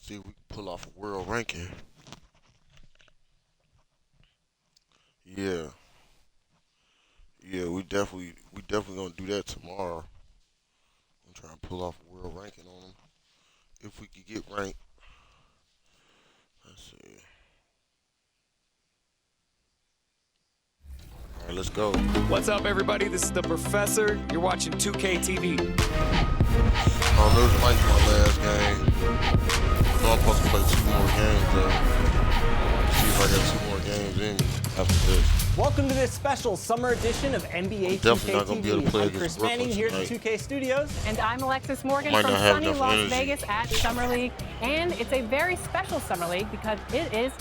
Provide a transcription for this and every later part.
See if we can pull off a world ranking. Yeah. Yeah, we definitely gonna do that tomorrow. I'm trying to pull off a world ranking on them. If we could get ranked. Let's see. All right, let's go. What's up, everybody? This is the Professor. You're watching 2K TV. Oh, this might be my last game. I know I'm supposed to play 2 more games, though. See if I got 2 more games in me after this. Welcome to this special summer edition of NBA 2K TV. I'm Chris Manning here at the 2K Studios. And I'm Alexis Morgan Might from not have sunny enough Las energy. Vegas at Summer League. And it's a very special Summer League because it is.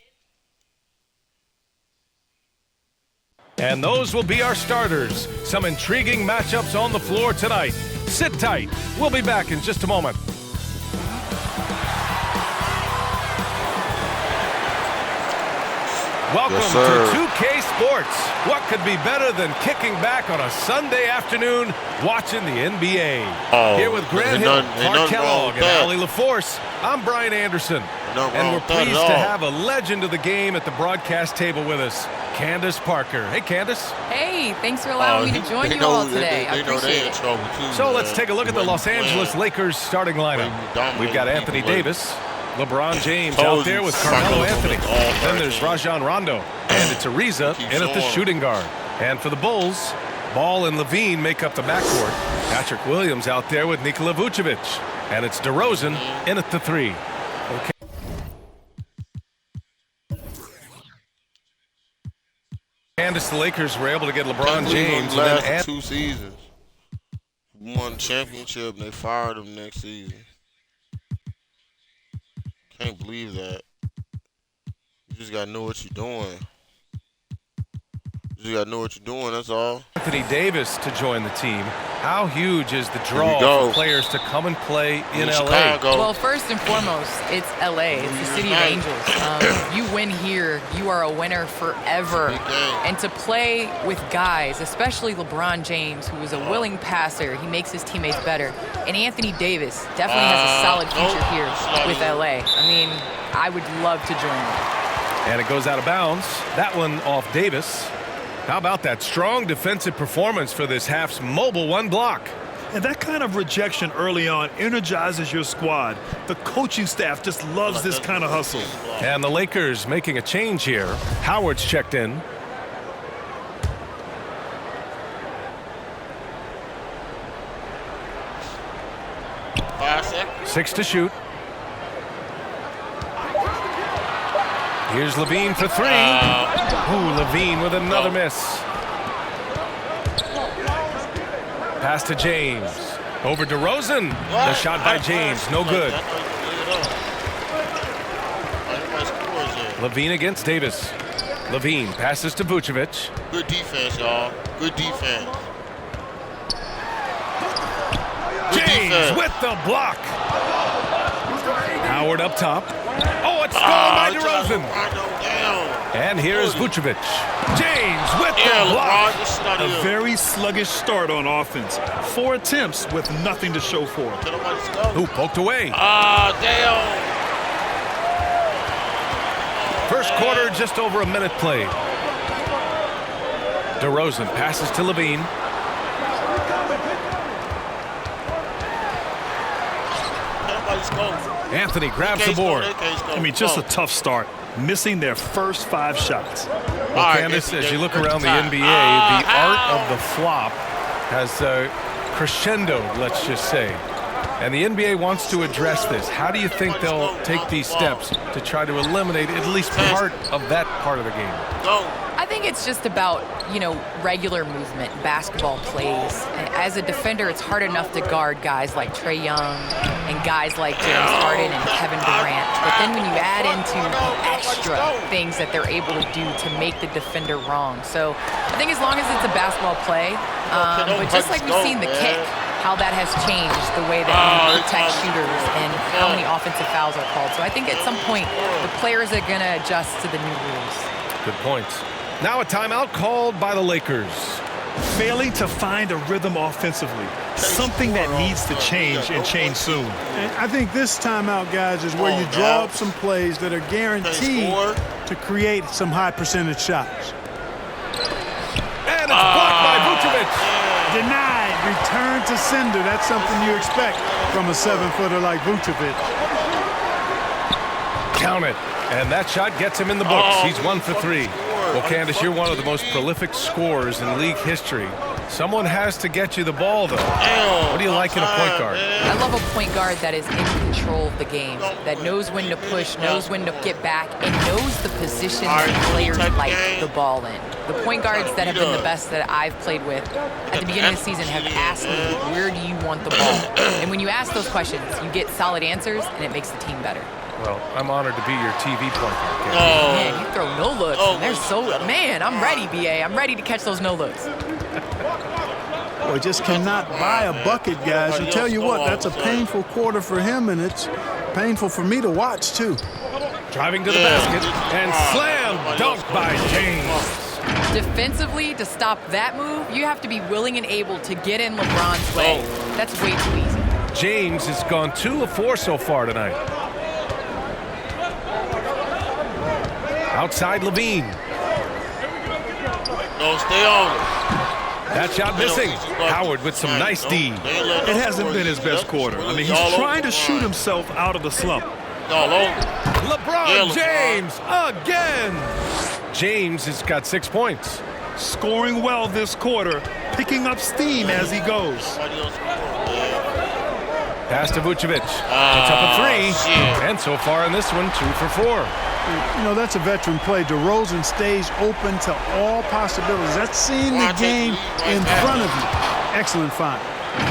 And those will be our starters. Some intriguing matchups on the floor tonight. Sit tight. We'll be back in just a moment. Welcome to 2K Sports. What could be better than kicking back on a Sunday afternoon watching the NBA? Here with Grant Hill, Clark Kellogg, and Allie LaForce, I'm Brian Anderson. And we're pleased to have a legend of the game at the broadcast table with us, Candace Parker. Hey, Candace. Hey, thanks for allowing me to join you all today. I appreciate it. So let's take a look at the Los Angeles Lakers starting lineup. We've got Anthony Davis, LeBron James out there with Carmelo Anthony. Then there's Rajon Rondo, and it's Ariza in at the shooting guard. And for the Bulls, Ball and Levine make up the backcourt. Patrick Williams out there with Nikola Vucevic. And it's DeRozan in at the 3. Okay. Candace, the Lakers were able to get LeBron James. And then 2 seasons. Won championship, and they fired him next season. Can't believe that. You just gotta know what you're doing. You just gotta know what you're doing, that's all. Anthony Davis to join the team. How huge is the draw for players to come and play in LA? Chicago. Well, first and foremost, it's LA. It's the city of angels. You win here, you are a winner forever. And to play with guys, especially LeBron James, who is a willing passer, he makes his teammates better. And Anthony Davis definitely has a solid future here with LA. I mean, I would love to join them. And it goes out of bounds. That one off Davis. How about that strong defensive performance for this half's mobile 1 block? And that kind of rejection early on energizes your squad. The coaching staff just loves this kind of hustle. And the Lakers making a change here. Howard's checked in. Seconds. 6 to shoot. Here's Levine for 3. Ooh, Levine with another miss. Pass to James. Over to DeRozan. The shot by James, no good. Levine against Davis. Levine passes to Vucevic. Good defense, y'all. Good defense. James with the block. Howard up top. Oh, it's stolen by DeRozan. And here's Vucevic. James with the block. A very sluggish start on offense. 4 attempts with nothing to show for it. Who poked away. Damn. First quarter, just over a minute played. DeRozan passes to Levine. Anthony grabs the board. I mean, just a tough start. Missing their first 5 shots. Well, Candace, as you look around the NBA, the art of the flop has crescendoed, let's just say. And the NBA wants to address this. How do you think they'll take these steps to try to eliminate at least part of that part of the game? I think it's just about, regular movement, basketball plays. As a defender, it's hard enough to guard guys like Trae Young and guys like James Harden and Kevin Durant. But then when you add into the extra things that they're able to do to make the defender wrong. So I think as long as it's a basketball play, but just like we've seen the kick, how that has changed the way that we protect shooters and how many offensive fouls are called. So I think at some point, the players are going to adjust to the new rules. Good points. Now a timeout called by the Lakers. Failing to find a rhythm offensively. something that needs to change and change soon. And I think this timeout, guys, is where you draw up some plays that are guaranteed to create some high percentage shots. And it's blocked by Vucevic. Denied. Return to sender. That's something you expect from a 7-footer like Vucevic. Count it. And that shot gets him in the books. He's 1 for 3. Well, Candace, you're one of the most prolific scorers in league history. Someone has to get you the ball, though. What do you like in a point guard? I love a point guard that is in control of the game, that knows when to push, knows when to get back, and knows the position that players like the ball in. The point guards that have been the best that I've played with at the beginning of the season have asked me, where do you want the ball? And when you ask those questions, you get solid answers, and it makes the team better. Well, I'm honored to be your TV point guard. Man, you throw no looks. And they're so, man, I'm ready, BA. I'm ready to catch those no looks. Boy, just cannot buy a bucket, guys. And tell you what, that's a painful quarter for him, and it's painful for me to watch, too. Driving to the basket and slam dunk by James. Defensively, to stop that move, you have to be willing and able to get in LeBron's way. That's way too easy. James has gone 2 of 4 so far tonight. Outside Levine. No, stay on it. That shot missing. Howard with some nice D. It hasn't been his best quarter. I mean, he's trying to shoot himself out of the slump. LeBron James again. James has got 6 points. Scoring well this quarter, picking up steam as he goes. Pass to Vucevic. Puts up a 3. And so far in this one, 2 for 4. You know, that's a veteran play. DeRozan stays open to all possibilities. That's seeing the game in front of you. Excellent find.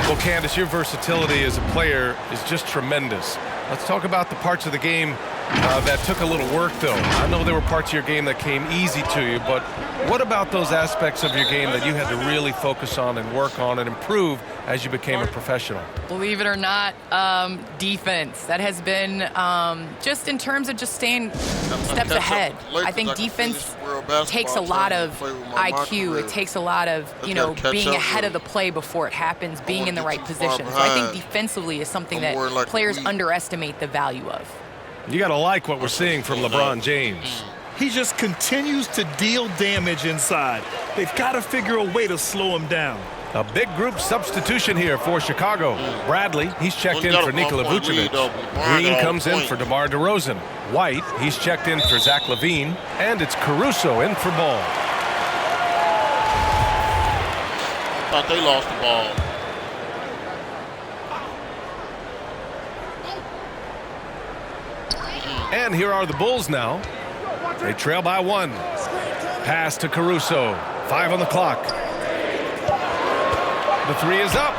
Well, Candace, your versatility as a player is just tremendous. Let's talk about the parts of the game that took a little work, though. I know there were parts of your game that came easy to you, but what about those aspects of your game that you had to really focus on and work on and improve as you became a professional? Believe it or not, defense. That has been just in terms of just staying steps ahead. I think defense takes a lot of IQ. It takes a lot of, being ahead of the play before it happens, being in the right position. So I think defensively is something that players underestimate the value of. You got to like what we're seeing from LeBron James. He just continues to deal damage inside. They've got to figure a way to slow him down. A big group substitution here for Chicago. Bradley, he's checked in for Nikola Vucevic. Green comes in for DeMar DeRozan. White, he's checked in for Zach LaVine. And it's Caruso in for Ball. Thought they lost the ball. And here are the Bulls now. They trail by 1. Pass to Caruso. 5 on the clock. The 3 is up.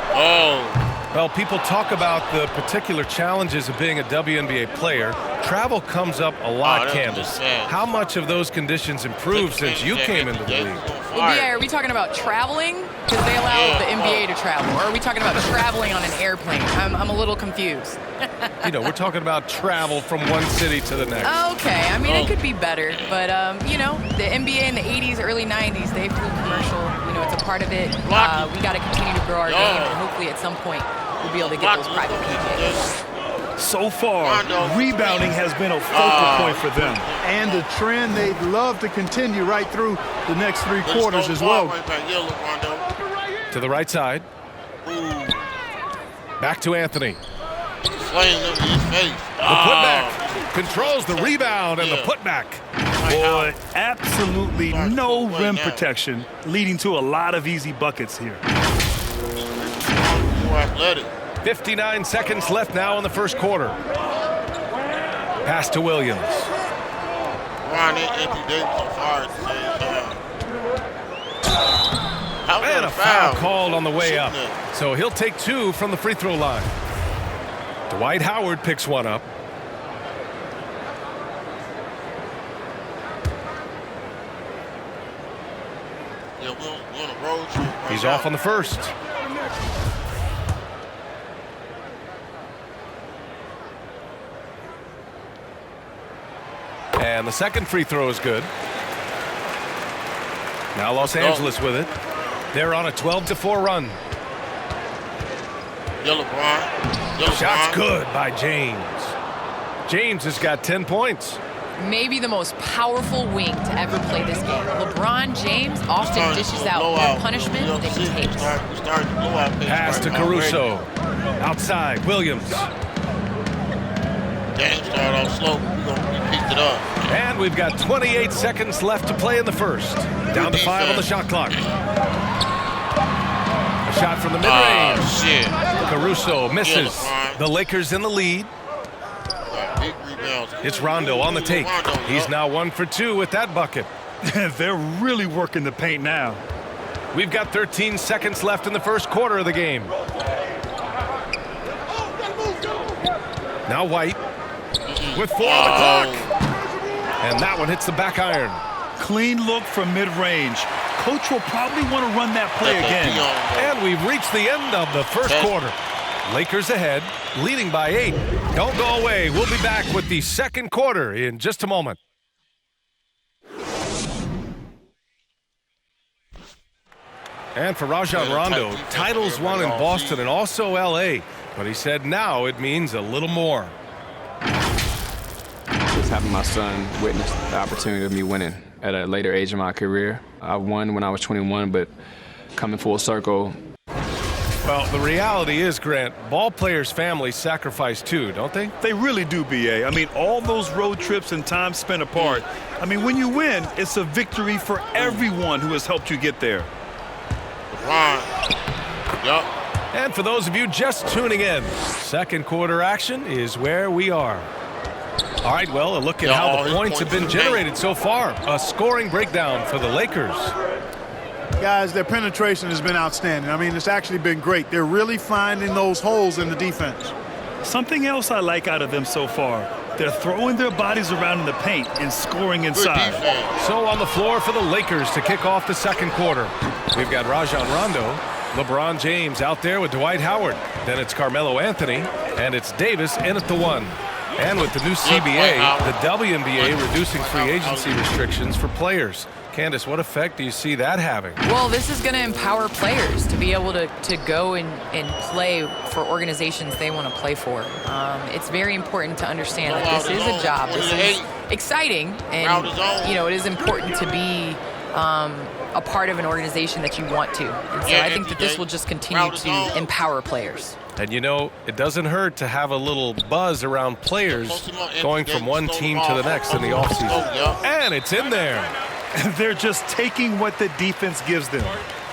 Well, people talk about the particular challenges of being a WNBA player. Travel comes up a lot, Candace. How much of those conditions improved since you came into the league? Well, BA, are we talking about traveling? Because they allow the NBA to travel. Or are we talking about traveling on an airplane? I'm a little confused. We're talking about travel from one city to the next. Okay, I mean, it could be better. But, the NBA in the 80s, early 90s, they flew commercial. It's a part of it. We got to continue to grow our game. And hopefully at some point we'll be able to get those private PJs. So far, rebounding has been a focal point for them. And a trend they'd love to continue right through the next 3 quarters as well. To the right side. Back to Anthony. The putback. Controls the rebound and the putback. Boy, absolutely no rim protection, leading to a lot of easy buckets here. 59 seconds left now in the first quarter. Pass to Williams. And a foul called on the way up. So he'll take 2 from the free throw line. Dwight Howard picks 1 up. He's off on the first. And the second free throw is good. Now Los Angeles with it. They're on a 12-4 run. Shot's good by James. James has got 10 points. Maybe the most powerful wing to ever play this game. LeBron James often dishes out more punishment than he takes. Pass to Caruso. Outside, Williams. James started off slow. We picked it up. And we've got 28 seconds left to play in the first. Down to 5 on the shot clock. A shot from the mid-range. Shit. Caruso misses. The Lakers in the lead. It's Rondo on the take. He's now 1 for 2 with that bucket. They're really working the paint now. We've got 13 seconds left in the first quarter of the game. Now White with 4 on the clock. And that one hits the back iron. Clean look from mid-range. Coach will probably want to run that play again. And we've reached the end of the first quarter. Lakers ahead, leading by 8. Don't go away. We'll be back with the second quarter in just a moment. And for Rajon Rondo, titles won in Boston and also L.A., but he said now it means a little more. Just having my son witness the opportunity of me winning at a later age in my career. I won when I was 21, but coming full circle. Well, the reality is, Grant, ball players' families sacrifice too, don't they? They really do, B.A. I mean, all those road trips and time spent apart. I mean, when you win, it's a victory for everyone who has helped you get there. Yep. And for those of you just tuning in, second quarter action is where we are. All right, well, a look at how the points have been generated so far. A scoring breakdown for the Lakers. Guys, their penetration has been outstanding. I mean, it's actually been great. They're really finding those holes in the defense. Something else I like out of them so far, they're throwing their bodies around in the paint and scoring inside. So on the floor for the Lakers to kick off the second quarter, we've got Rajon Rondo, LeBron James out there with Dwight Howard. Then it's Carmelo Anthony, and it's Davis in at the 1. And with the new CBA, the WNBA reducing free agency restrictions for players. Candace, what effect do you see that having? Well, this is going to empower players to be able to go and play for organizations they want to play for. It's very important to understand that this is a job. This is exciting, and it is important to be a part of an organization that you want to. And so I think that this will just continue to empower players. And it doesn't hurt to have a little buzz around players going from one team to the next in the offseason. And it's in there. They're just taking what the defense gives them.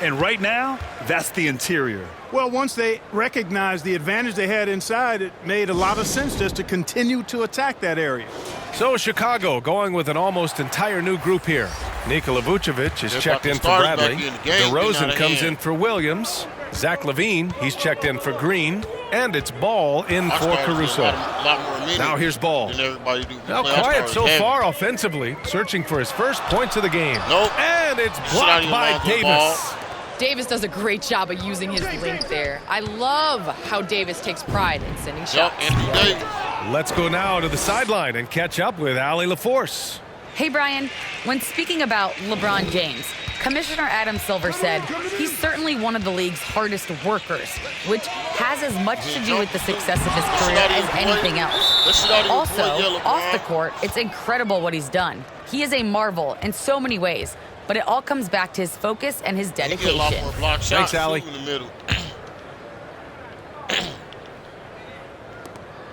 And right now, that's the interior. Well, once they recognized the advantage they had inside, it made a lot of sense just to continue to attack that area. So Chicago going with an almost entire new group here. Nikola Vucevic is checked in for Bradley. DeRozan comes in for Williams. Zach LaVine, he's checked in for Green. And it's Ball in for Caruso. Now here's Ball. Now quiet so far offensively, searching for his first points of the game. And it's blocked by Davis. Davis does a great job of using his length there. I love how Davis takes pride in sending shots. Let's go now to the sideline and catch up with Allie LaForce. Hey, Brian. When speaking about LeBron James, Commissioner Adam Silver said he's certainly one of the league's hardest workers, which has as much to do with the success of his career as anything else. Also, off the court, it's incredible what he's done. He is a marvel in so many ways, but it all comes back to his focus and his dedication. Thanks, Allie.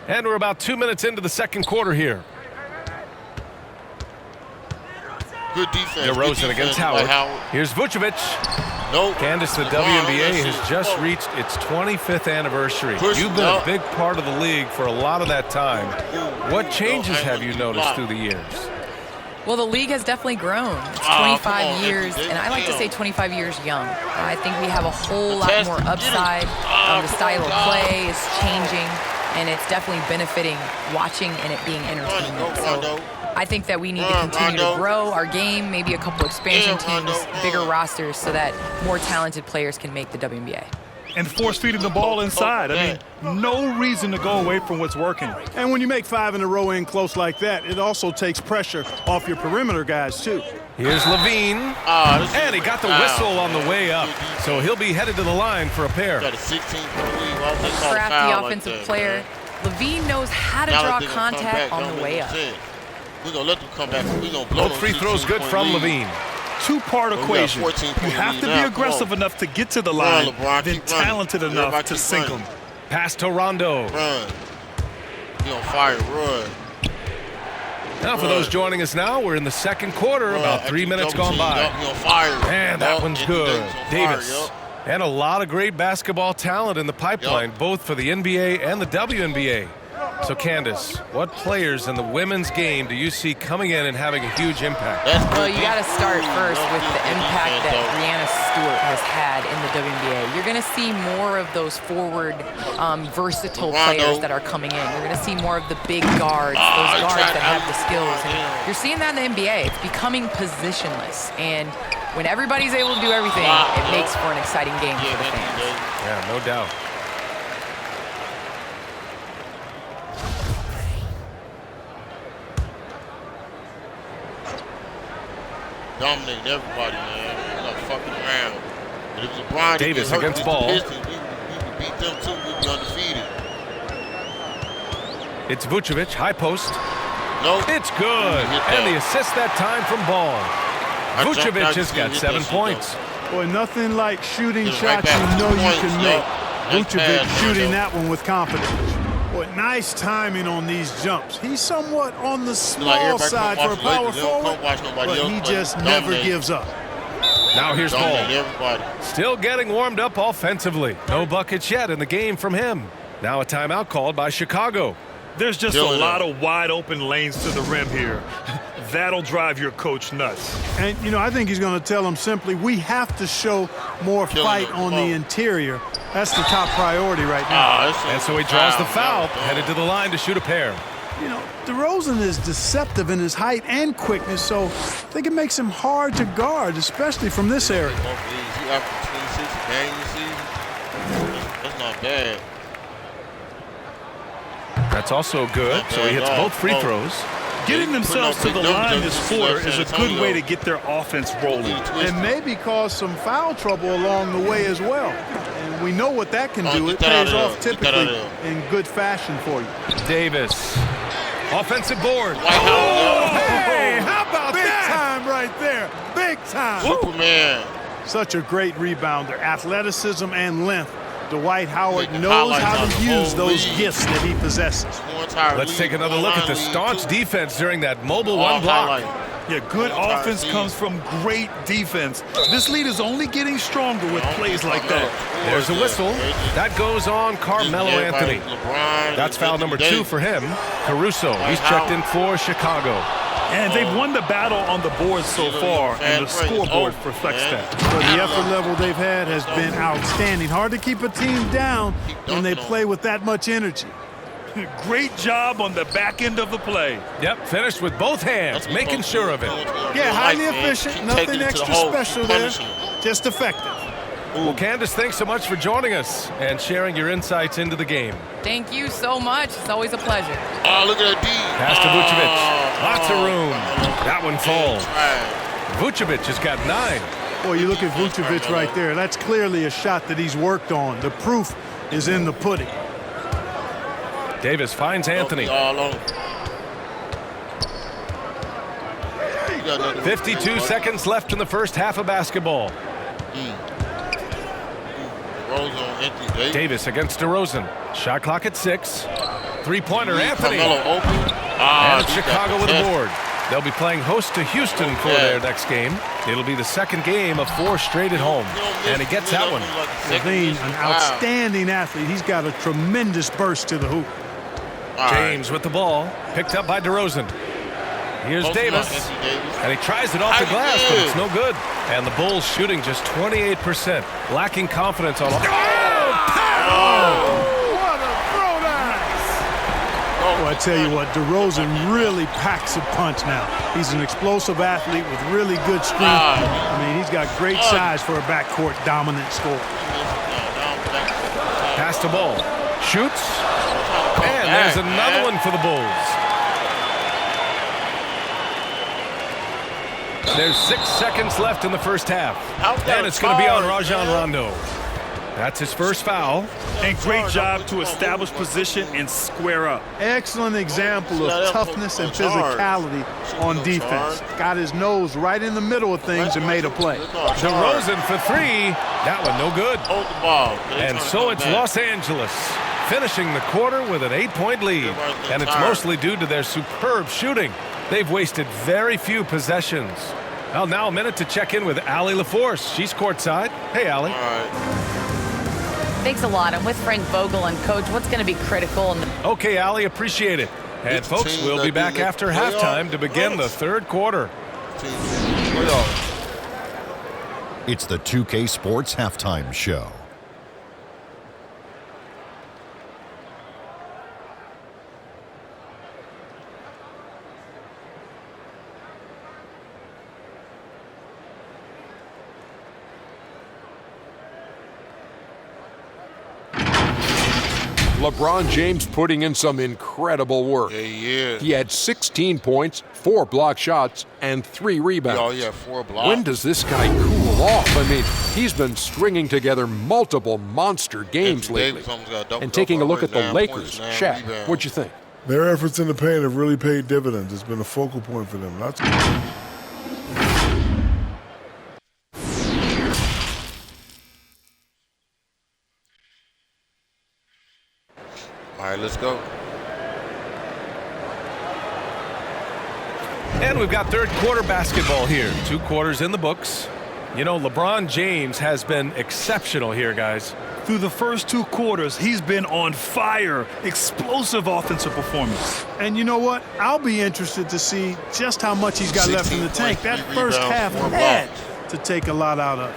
And we're about 2 minutes into the second quarter here. Good defense. DeRozan against Howard. Here's Vucevic. Candace, the WNBA has just reached its 25th anniversary. You've been a big part of the league for a lot of that time. What changes have you noticed through the years? Well, the league has definitely grown. It's 25 years, and I like to say 25 years young. I think we have a whole lot more upside. The style of play is changing, and it's definitely benefiting watching and it being entertainment. So I think that we need to continue to grow our game, maybe a couple expansion teams, bigger rosters, so that more talented players can make the WNBA. and force-feeding the ball inside. I mean, no reason to go away from what's working. And when you make 5 in a row in close like that, it also takes pressure off your perimeter guys, too. Here's Levine. And he got the whistle on the way up. So he'll be headed to the line for a pair. Got a 16-point lead. Crafty offensive player. Levine knows how to draw contact on the way up. We're going to let them come back. Both free throws good from Levine. Two-part equation. You have to be aggressive enough to get to the line, then talented enough to sink them. Pass to Rondo. Run. He on fire. Run. Now for those joining us now, we're in the second quarter, about 3 minutes gone by. And that one's good. Davis. And a lot of great basketball talent in the pipeline, both for the NBA and the WNBA. So, Candace, what players in the women's game do you see coming in and having a huge impact? Well, you got to start first with the impact that Breanna Stewart has had in the WNBA. You're going to see more of those forward, versatile players that are coming in. You're going to see more of the big guards, those guards that have the skills. And you're seeing that in the NBA. It's becoming positionless. And when everybody's able to do everything, it makes for an exciting game for the fans. Yeah, no doubt. Dominating everybody, man. We're not fucking around. But if LeBron Davis against ball. We would beat them too. We'd be undefeated. It's Vucevic, high post. Nope. It's good. And the assist that time from Ball. Vucevic has got 7 points. Boy, nothing like shooting shots you know you can make. Vucevic shooting that one with confidence. Boy, nice timing on these jumps. He's somewhat on the small side for a power forward, but he just never gives up. Now here's Ball. Still getting warmed up offensively. No buckets yet in the game from him. Now a timeout called by Chicago. There's just a lot of wide open lanes to the rim here. That'll drive your coach nuts. And, you know, I think he's going to tell him simply, we have to show more fight on the interior. That's the top priority right now. And so he draws the foul, headed to the line to shoot a pair. You know, DeRozan is deceptive in his height and quickness, so I think it makes him hard to guard, especially from this area. He averaged 26 a game this season. That's not bad. That's also good, so he hits both free throws. Getting themselves to the line this quarter is a good way to get their offense rolling. And maybe cause some foul trouble along the way as well. And we know what that can do. It pays off typically in good fashion for you. Davis. Offensive board. Oh, hey, how about that? Big time right there. Big time. Superman. Such a great rebounder. Athleticism and length. Dwight Howard knows how to use those gifts that he possesses. Let's take another look at the staunch defense during that mobile one block. Yeah, good offense comes from great defense. This lead is only getting stronger with plays like that. There's a whistle. That goes on Carmelo Anthony. That's foul number 2 for him. Caruso, he's checked in for Chicago. And they've won the battle on the board so far, and the scoreboard reflects that. So the effort level they've had has been outstanding. Hard to keep a team down when they play with that much energy. Great job on the back end of the play. Yep, finished with both hands, making sure of it. Yeah, highly efficient, nothing extra special there, just effective. Well, Candace, thanks so much for joining us and sharing your insights into the game. Thank you so much. It's always a pleasure. Oh, look at that D. Pass to Vucevic. Lots of room. That one falls. Vucevic has got 9. Boy, you look at Vucevic right there. That's clearly a shot that he's worked on. The proof is in the pudding. Davis finds Anthony. 52 seconds left in the first half of basketball. Davis against DeRozan. Shot clock at 6. Three-pointer, Anthony. And Chicago with a board. They'll be playing host to Houston for their next game. It'll be the second game of 4 straight at home. And he gets that one. Levine, an outstanding athlete. He's got a tremendous burst to the hoop. James with the ball. Picked up by DeRozan. Here's Davis. And he tries it off the glass, but it's no good. And the Bulls shooting just 28%. Lacking confidence on... What a throwdown! Oh, I tell you what, DeRozan really packs a punch now. He's an explosive athlete with really good strength. I mean, he's got great size for a backcourt dominant scorer. Pass the ball. Shoots. And there's another one for the Bulls. There's 6 seconds left in the first half. And it's going to be on Rajon Rondo. That's his first foul. And great job to establish position and square up. Excellent example of toughness and physicality on defense. Got his nose right in the middle of things and made a play. DeRozan for 3. That one no good. And so it's Los Angeles finishing the quarter with an 8-point lead. And it's mostly due to their superb shooting. They've wasted very few possessions. Well, now a minute to check in with Allie LaForce. She's courtside. Hey, Allie. Thanks a lot. I'm with Frank Vogel, and Coach, what's going to be critical? Okay, Allie, appreciate it. And folks, we'll be back after halftime to begin the third quarter. It's the 2K Sports Halftime Show. LeBron James putting in some incredible work. Yeah. He had 16 points, 4 block shots, and 3 rebounds. Oh, yeah, 4 blocks. When does this guy cool off? I mean, he's been stringing together multiple monster games lately. And taking a look at the Lakers, Shaq, what'd you think? Their efforts in the paint have really paid dividends. It's been a focal point for them. That's good. All right, let's go. And we've got third quarter basketball here. 2 quarters in the books. You know, LeBron James has been exceptional here, guys. Through the first 2 quarters, he's been on fire. Explosive offensive performance. And you know what? I'll be interested to see just how much he's got left in the tank. That first half had to take a lot out of it.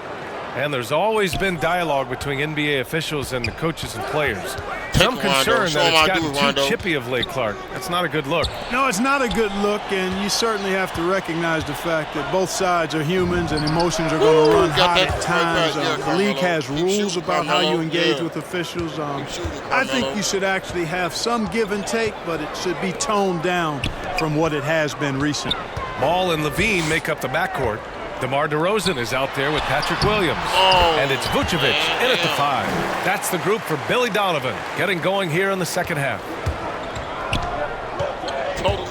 And there's always been dialogue between NBA officials and the coaches and players. Some concern that it's gotten too chippy of late, Clark. That's not a good look. No, it's not a good look, and you certainly have to recognize the fact that both sides are humans and emotions are going to run hot at times. The league has rules about how you engage with officials. I think you should actually have some give and take, but it should be toned down from what it has been recently. Ball and Levine make up the backcourt. DeMar DeRozan is out there with Patrick Williams. And it's Vucevic in at the 5. That's the group for Billy Donovan getting going here in the second half.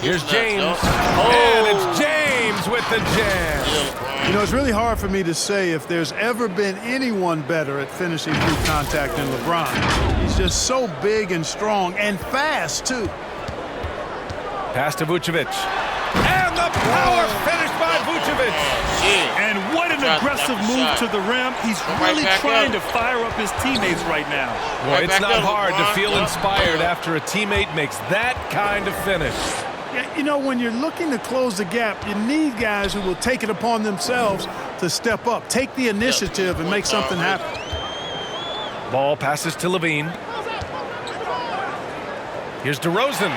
Here's James. And it's James with the jam. You know, it's really hard for me to say if there's ever been anyone better at finishing through contact than LeBron. He's just so big and strong and fast, too. Pass to Vucevic. And the power finish by Vucevic. And what an aggressive move to the rim. He's really trying to fire up his teammates right now. Boy, it's not hard to feel inspired after a teammate makes that kind of finish. Yeah, you know, when you're looking to close the gap, you need guys who will take it upon themselves to step up, take the initiative, and make something happen. Ball passes to Levine. Here's DeRozan.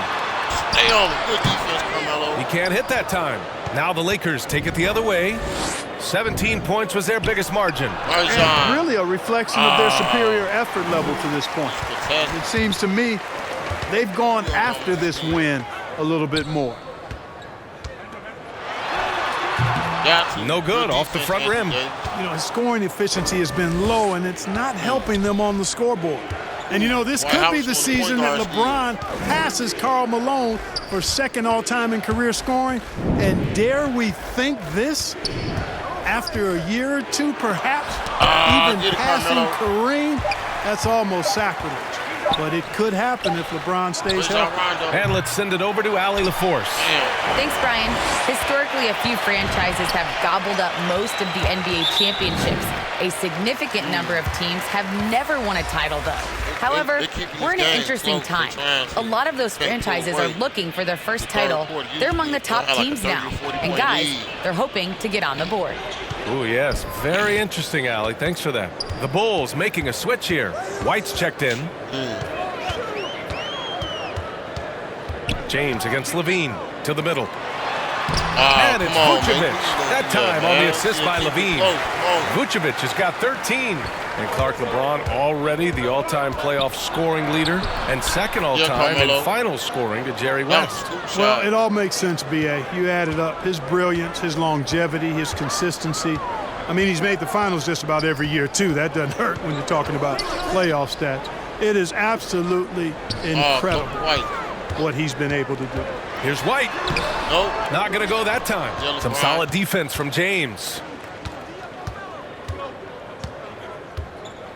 Stay on. Good defense, Carmelo. He can't hit that time. Now the Lakers take it the other way. 17 points was their biggest margin. And really a reflection of their superior effort level to this point. It seems to me they've gone after this win a little bit more. No good off the front rim. You know, his scoring efficiency has been low, and it's not helping them on the scoreboard. And, you know, this could be the season that LeBron passes Karl Malone for second all-time in career scoring. And dare we think this? After a year or two, perhaps, even passing Kareem? That's almost sacrilege. But it could happen if LeBron stays healthy. And let's send it over to Allie LaForce. Thanks, Brian. Historically, a few franchises have gobbled up most of the NBA championships. A significant number of teams have never won a title, though. However, we're in an interesting time. A lot of those franchises are looking for their first title. They're among the top teams now. And guys, they're hoping to get on the board. Oh, yes. Very interesting, Allie. Thanks for that. The Bulls making a switch here. White's checked in. James against Levine to the middle. And it's Vucevic. That time on the assist by LaVine. Vucevic has got 13. And Clark LeBron already the all-time playoff scoring leader and second all-time in final scoring to Jerry West. Well, it all makes sense, B.A. You add it up. His brilliance, his longevity, his consistency. I mean, he's made the finals just about every year, too. That doesn't hurt when you're talking about playoff stats. It is absolutely incredible what he's been able to do. Here's White. Nope. Not going to go that time. Some solid defense from James.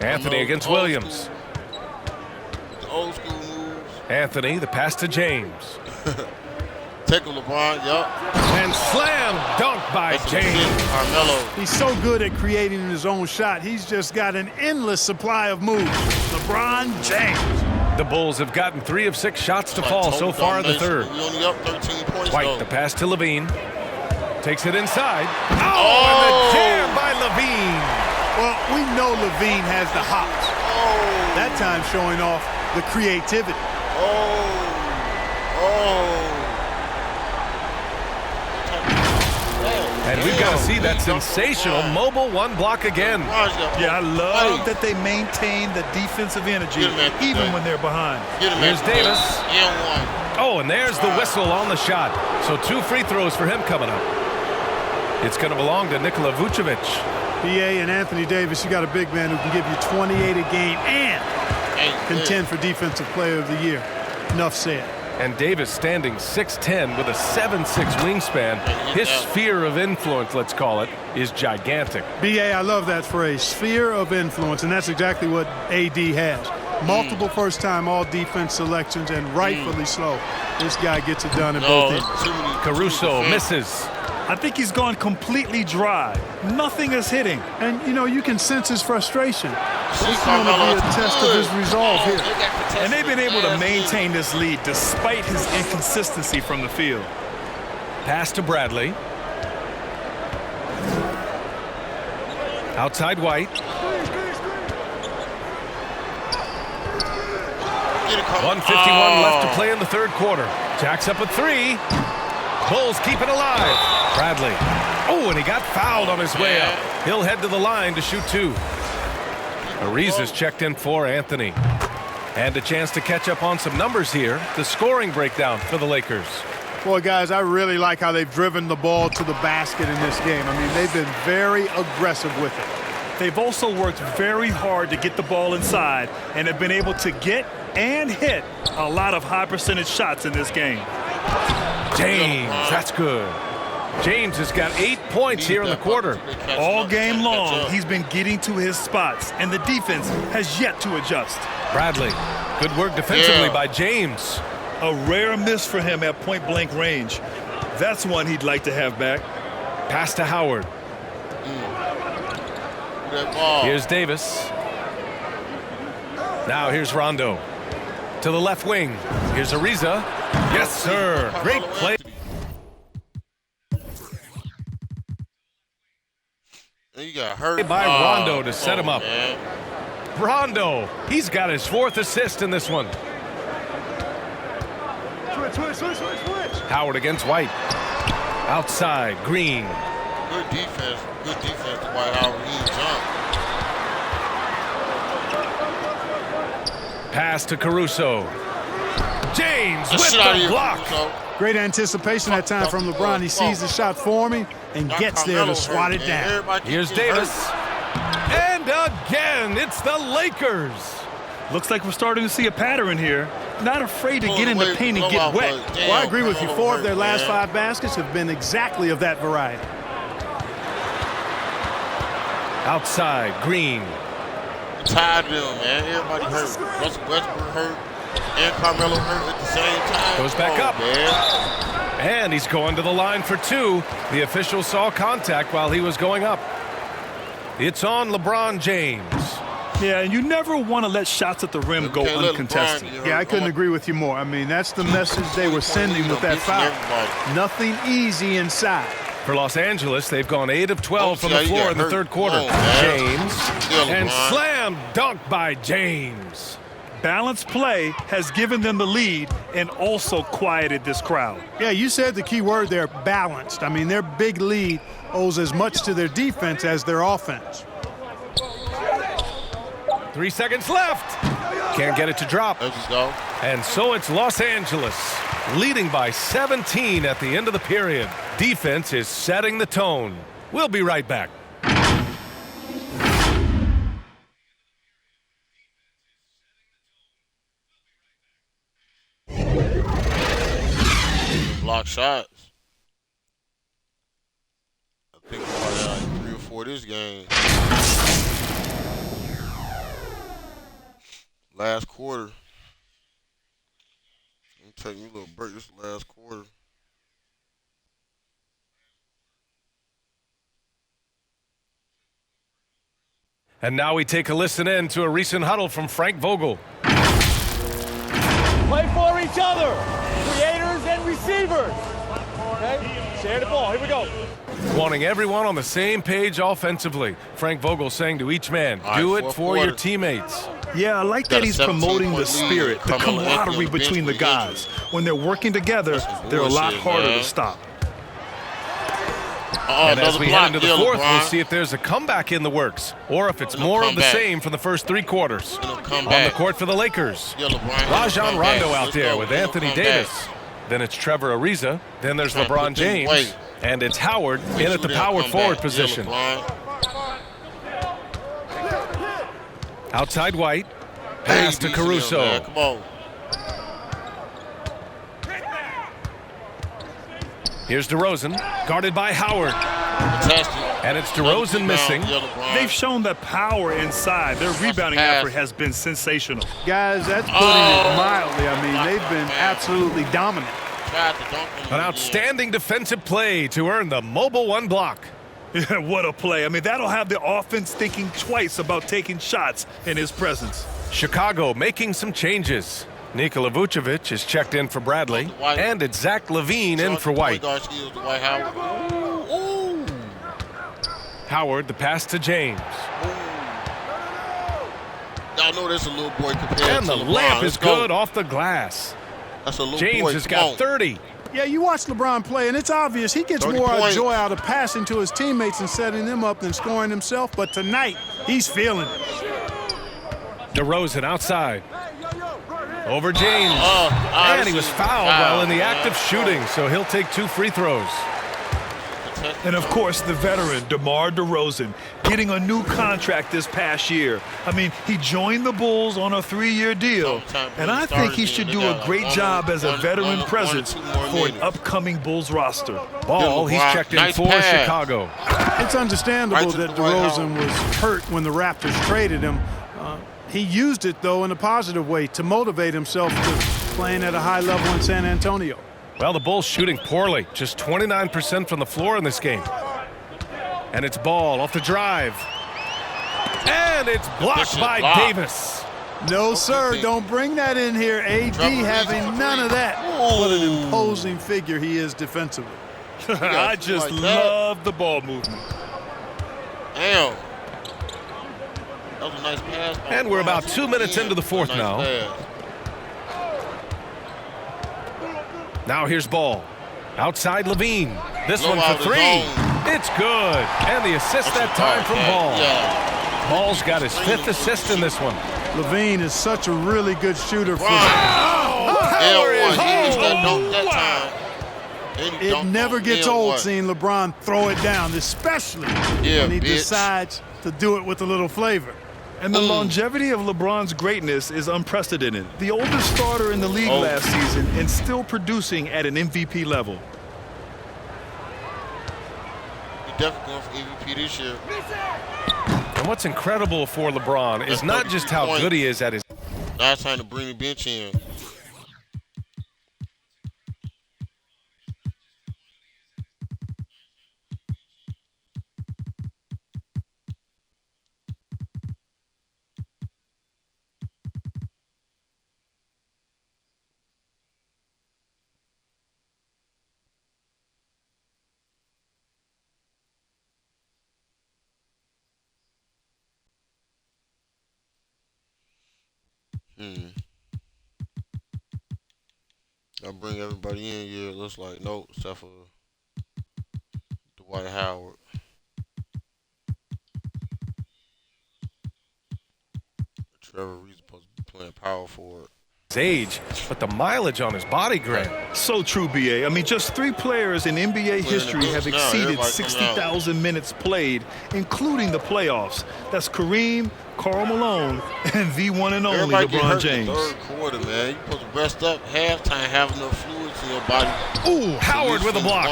Anthony against Williams. Old school moves. Anthony, the pass to James. Take a LeBron, And slam dunk by James. Carmelo. He's so good at creating his own shot. He's just got an endless supply of moves. LeBron James. The Bulls have gotten 3 of 6 shots to fall so far in the third. We only up 13 points. White, the pass to LaVine. Takes it inside. And the jam by LaVine. Well, we know LaVine has the hops. That time showing off the creativity. And we've got to see that sensational mobile one block again. Yeah, I love that they maintain the defensive energy even when they're behind. Here's Davis. Oh, and there's the whistle on the shot. So 2 free throws for him coming up. It's going to belong to Nikola Vucevic. B.A. and Anthony Davis, you got a big man who can give you 28 a game and contend for Defensive Player of the Year. Enough said. And Davis standing 6'10" with a 7'6" wingspan. His sphere of influence, let's call it, is gigantic. B.A., I love that phrase, sphere of influence, and that's exactly what A.D. has. Multiple first-time all-defense selections, and rightfully so. This guy gets it done in both ends. Caruso misses. I think he's gone completely dry. Nothing is hitting. And, you know, you can sense his frustration. It's going to be a test of his resolve here. And they've been able to maintain this lead despite his inconsistency from the field. Pass to Bradley. Outside White. 1:51 left to play in the third quarter. Jacks up a 3. Bulls keep it alive. Bradley. Oh, and he got fouled on his way up. He'll head to the line to shoot 2. Ariza's checked in for Anthony. And a chance to catch up on some numbers here. The scoring breakdown for the Lakers. Boy, guys, I really like how they've driven the ball to the basket in this game. I mean, they've been very aggressive with it. They've also worked very hard to get the ball inside and have been able to get and hit a lot of high percentage shots in this game. James, that's good. James has got 8 points here in the quarter. All game long, he's been getting to his spots, and the defense has yet to adjust. Bradley, good work defensively by James. A rare miss for him at point-blank range. That's one he'd like to have back. Pass to Howard. Here's Davis. Now here's Rondo. To the left wing. Here's Ariza. Yes, sir. Great play. You got hurt by Rondo to set him up. Man. Rondo, he's got his 4th assist in this one. Switch. Howard against White. Outside, Green. Good defense to White. Howard. He jumped. Pass to Caruso. James with the block. Great anticipation that time from LeBron. He sees the shot forming and gets there to swat it down. Here's Davis. And again, it's the Lakers. Looks like we're starting to see a pattern here. Not afraid to get in the paint and get wet. Well, I agree with you. 4 of their last 5 baskets have been exactly of that variety. Outside, Green. Tired of them, man. Everybody hurt. Russell Westbrook hurt. And Carmelo hurt at the same time. Goes back up. Man. And he's going to the line for 2. The official saw contact while he was going up. It's on LeBron James. Yeah, and you never want to let shots at the rim go uncontested. Yeah, I couldn't agree with you more. I mean, that's the message they were sending with that foul. Nothing easy inside. For Los Angeles, they've gone 8 of 12 from the floor in the third quarter. James. And slam dunk by James. balanced play has given them the lead and also quieted this crowd. Yeah, you said the key word there, balanced. I mean, their big lead owes as much to their defense as their offense. 3 seconds left. Can't get it to drop. There we go. And so it's Los Angeles, leading by 17 at the end of the period. Defense is setting the tone. We'll be right back. Block shots. I think we probably had like 3 or 4 this game. Last quarter. Let me take me a little break. This last quarter. And now we take a listen in to a recent huddle from Frank Vogel. Play for each other, creators and receivers. Okay, share the ball. Here we go. Wanting everyone on the same page offensively. Frank Vogel saying to each man, do it for your teammates. Yeah, I like that he's promoting the spirit, the camaraderie between the guys. When they're working together, they're a lot harder to stop. And as we head into the fourth, we'll see if there's a comeback in the works, or if it's more of the same from the first 3 quarters. On the court for the Lakers, Rajon Rondo out there with Anthony Davis. Then it's Trevor Ariza. Then there's LeBron James. And it's Howard in at the power forward position. Outside White. Pass to Caruso. Come on. Here's DeRozan, guarded by Howard. And it's DeRozan missing. They've shown that power inside. Their rebounding effort has been sensational. Guys, that's putting it mildly. I mean, they've been absolutely dominant. An outstanding defensive play to earn the mobile 1 block. Yeah, what a play. I mean, that'll have the offense thinking twice about taking shots in his presence. Chicago making some changes. Nikola Vucevic is checked in for Bradley, and it's Zach LaVine in for White. Howard, the pass to James. I know there's a little boy compared and the layup is good off the glass. That's a little James boy. has got 30. Yeah, you watch LeBron play, and it's obvious he gets more joy out of passing to his teammates and setting them up than scoring himself. But tonight, he's feeling it. DeRozan outside. Over James. And he was fouled while in the act of shooting, so he'll take 2 free throws. And, of course, the veteran, DeMar DeRozan, getting a new contract this past year. I mean, he joined the Bulls on a 3-year deal, and I think he should do a great job as a veteran presence for an upcoming Bulls roster. Ball, he's checked in for Chicago. It's understandable that DeRozan was hurt when the Raptors traded him. He used it, though, in a positive way to motivate himself to playing at a high level in San Antonio. Well, the Bulls shooting poorly, just 29% from the floor in this game. And it's Ball off the drive. And it's blocked by Davis. No, sir, don't bring that in here. AD having none of that. What an imposing figure he is defensively. I just love the ball movement. Damn. That was a nice pass. And we're about 2 minutes into the fourth now. Now here's Ball. Outside LaVine. This one for 3. It's good. And the assist that time from Ball. Ball's got his 5th assist in this one. LaVine is such a really good shooter for It never gets old seeing LeBron throw it down, especially when he decides to do it with a little flavor. And the longevity of LeBron's greatness is unprecedented. The oldest starter in the league last season and still producing at an MVP level. He's definitely going for MVP this year. And what's incredible for LeBron is not just how good he is at his... Now it's time to bring the bench in. I'll bring everybody in. Yeah, it looks like no, except for Dwight Howard. Trevor Reed's supposed to be playing power forward. His age, but the mileage on his body, Grant. So true, BA. I mean, just 3 players in NBA history have exceeded 60,000 minutes played, including the playoffs. That's Kareem, Karl Malone, and the one and only LeBron James. In the third quarter, man. You're supposed to rest up halftime, have enough fluids in your body. Ooh, Howard with a block.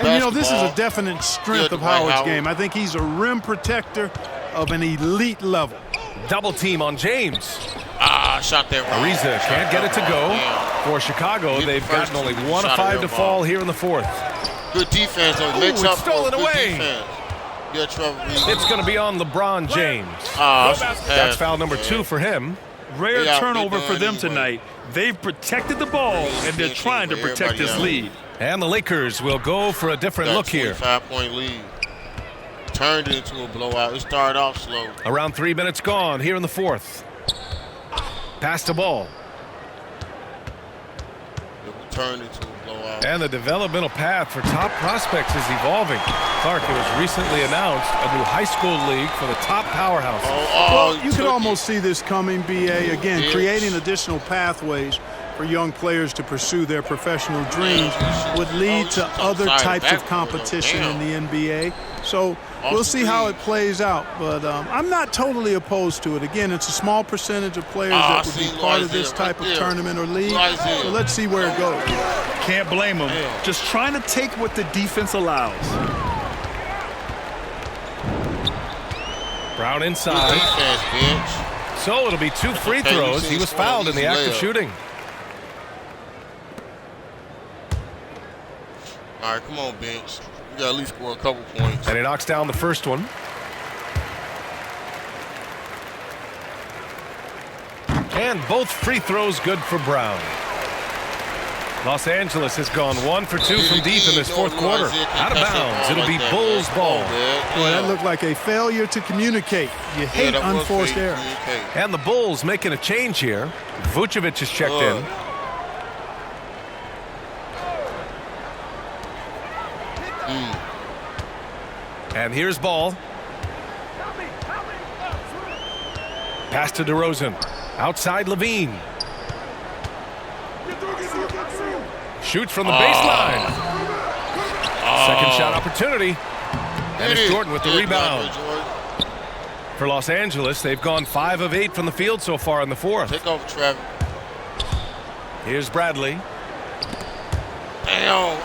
And, this is a definite strength of Howard's game. I think he's a rim protector of an elite level. Double team on James. Shot there. Ariza can't get it to go. For Chicago, they've gotten only 1 of 5 to fall here in the 4th. Good defense. It's stolen away. Yeah, Trevor Reed. It's going to be on LeBron James. That's foul number 2 for him. Rare turnover for them tonight. They've protected the ball, and they're trying to protect this lead. And the Lakers will go for a different look here. 5-point lead. Turned it into a blowout. It started off slow. Around 3 minutes gone here in the 4th. Pass the ball. It turned into a blowout. And the developmental path for top prospects is evolving. Clark, it was recently announced a new high school league for the top powerhouses. Well, you could almost see this coming, BA. Again, creating additional pathways for young players to pursue their professional dreams would lead to other types of competition in the NBA. So we'll see how it plays out, but I'm not totally opposed to it. Again, it's a small percentage of players that would be part of this type of tournament or league, so let's see where it goes. Can't blame them. Just trying to take what the defense allows. Brown inside. So it'll be 2 free throws. He was fouled in the act of shooting. All right, come on, bench. You got to at least score a couple points. And he knocks down the first one. And both free throws good for Brown. Los Angeles has gone 1 for 2 from deep in this 4th quarter. Out of bounds. It'll be Bulls ball. Boy, that looked like a failure to communicate. You hate unforced error. And the Bulls making a change here. Vucevic is checked in. And here's Ball. Pass to DeRozan. Outside Levine. Shoots from the baseline. Second shot opportunity. And it's Jordan with the rebound. For Los Angeles, they've gone 5 of 8 from the field so far in the 4th. Take over, Trevor. Here's Bradley. Damn.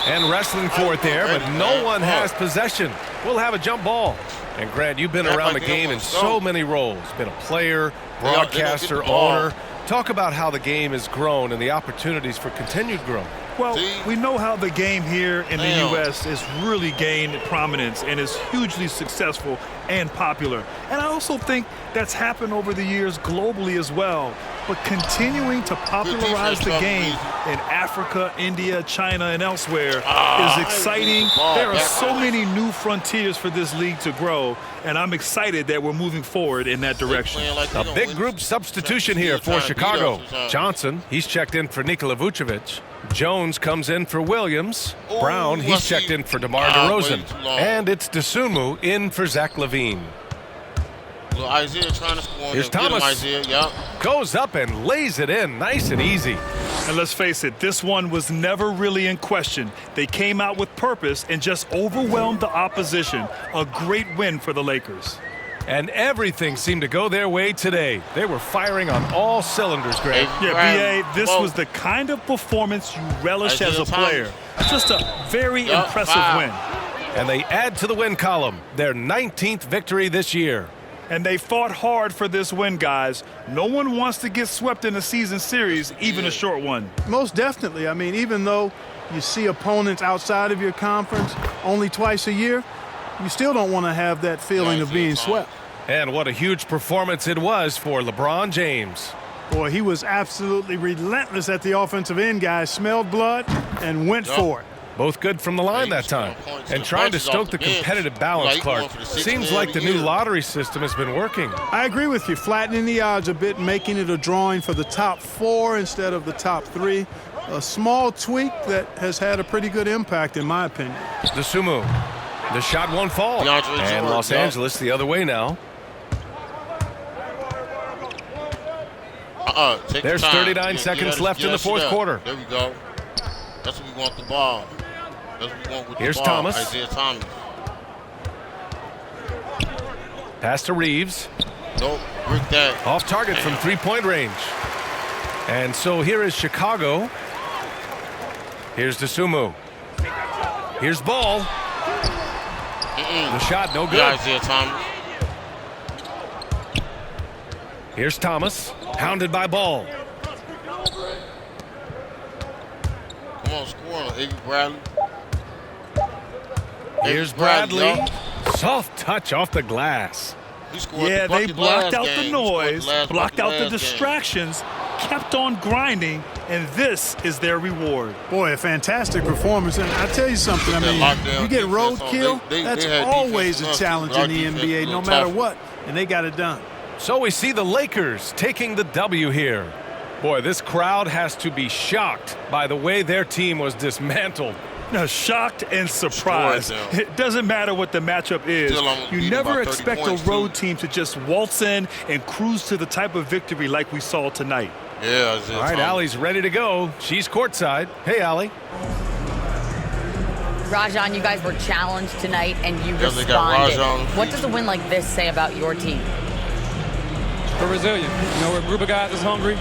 And wrestling for it there, but no one has possession. We'll have a jump ball. And Grant, you've been around the game in so many roles. Been a player, broadcaster, owner. Talk about how the game has grown and the opportunities for continued growth. Well, we know how the game here in the U.S. has really gained prominence and is hugely successful and popular. And I also think that's happened over the years globally as well. But continuing to popularize the game in Africa, India, China, and elsewhere is exciting. There are so many new frontiers for this league to grow, and I'm excited that we're moving forward in that direction. A big group substitution here for Chicago. Johnson, he's checked in for Nikola Vucevic. Jones comes in for Williams. Brown, he's checked in for DeMar DeRozan. And it's Dosunmu in for Zach LaVine. Isaiah trying to score. Here's Thomas. Goes up and lays it in nice and easy. And let's face it, this one was never really in question. They came out with purpose and just overwhelmed the opposition. A great win for the Lakers. And everything seemed to go their way today. They were firing on all cylinders, Greg. Yeah, BA, this was the kind of performance you relish as a player. Just a very impressive win. And they add to the win column, their 19th victory this year. And they fought hard for this win, guys. No one wants to get swept in a season series, even a short one. Most definitely. I mean, even though you see opponents outside of your conference only twice a year, you still don't want to have that feeling of being swept. And what a huge performance it was for LeBron James. Boy, he was absolutely relentless at the offensive end, guys. Smelled blood and went for it. Both good from the line that time. And trying to stoke the competitive balance, Clark. Seems like the new lottery system has been working. I agree with you. Flattening the odds a bit, making it a drawing for the top 4 instead of the top 3. A small tweak that has had a pretty good impact, in my opinion. Dosunmu. The shot won't fall. And Los Angeles the other way now. There's 39 seconds left in the fourth quarter. There we go. That's what we want the ball. That's what we want with Here's the ball. Thomas. Isaiah Thomas. Pass to Reeves. Nope, brick that. Off target from three-point range. And so here is Chicago. Here's Dosunmu. Here's Ball. The shot, no good. Isaiah Thomas. Here's Thomas. Hounded by Ball. Come on, score on Avery Bradley. Here's Bradley. Soft touch off the glass. Yeah, they blocked out the noise, blocked out the distractions, kept on grinding, and this is their reward. Boy, a fantastic performance. And I tell you something, I mean, you get roadkill, that's always a challenge in the NBA, no matter what, and they got it done. So we see the Lakers taking the W here. Boy, this crowd has to be shocked by the way their team was dismantled. Now, shocked and surprised. It doesn't matter what the matchup is. You never expect a road team to just waltz in and cruise to the type of victory like we saw tonight. Yeah. All right, Allie's ready to go. She's courtside. Hey, Allie. Rajon, you guys were challenged tonight and you responded. What does a win like this say about your team? We're resilient. You know, we're a group of guys that's hungry.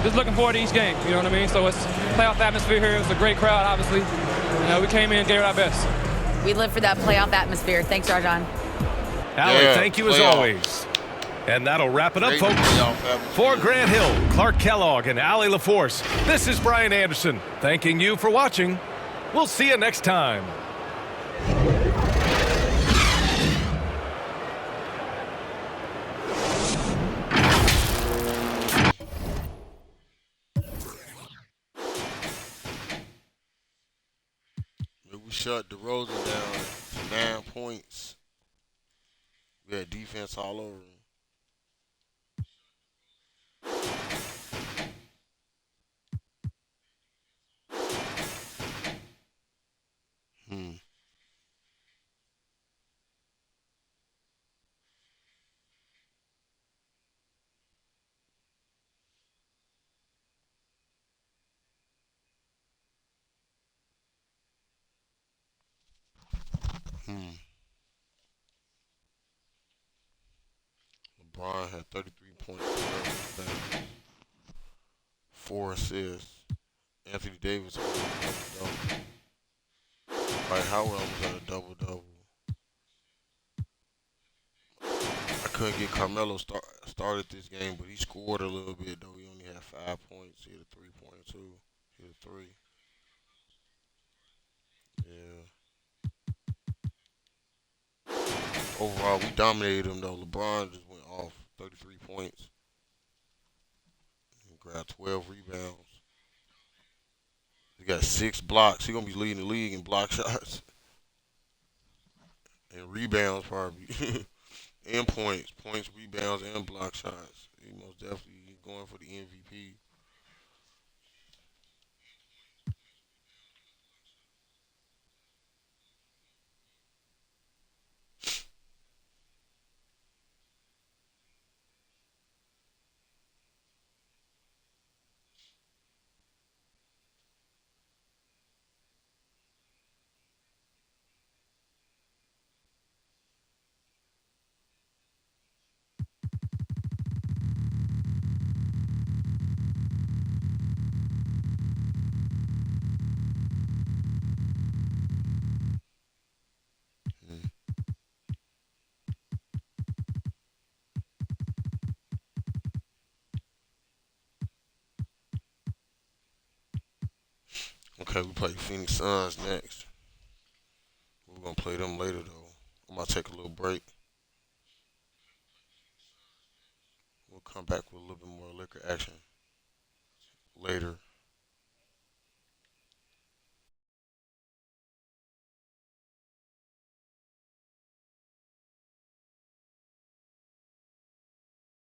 Just looking forward to each game, you know what I mean? So it's playoff atmosphere here. It's a great crowd, obviously. You know, we came in and gave it our best. We live for that playoff atmosphere. Thanks, Rajon. Allie, thank you as always. And that'll wrap it up, folks. For Grant Hill, Clark Kellogg, and Allie LaForce, this is Brian Anderson, thanking you for watching. We'll see you next time. We shut DeRozan down to 9 points. We had defense all over him. LeBron had 33 points, 4 assists. Anthony Davis had a double-double. Dwight Howard almost had a double-double. I couldn't get Carmelo started this game, but he scored a little bit, though. He only had 5 points. He had a three-pointer, too. He had a 3. Yeah. Overall, we dominated him, though. LeBron just went off 33 points. He grabbed 12 rebounds. He got 6 blocks. He's going to be leading the league in block shots. And rebounds, probably. And points. Points, rebounds, and block shots. He most definitely going for the MVP. Okay, we play Phoenix Suns next. We're going to play them later, though. I'm going to take a little break. We'll come back with a little bit more liquor action later.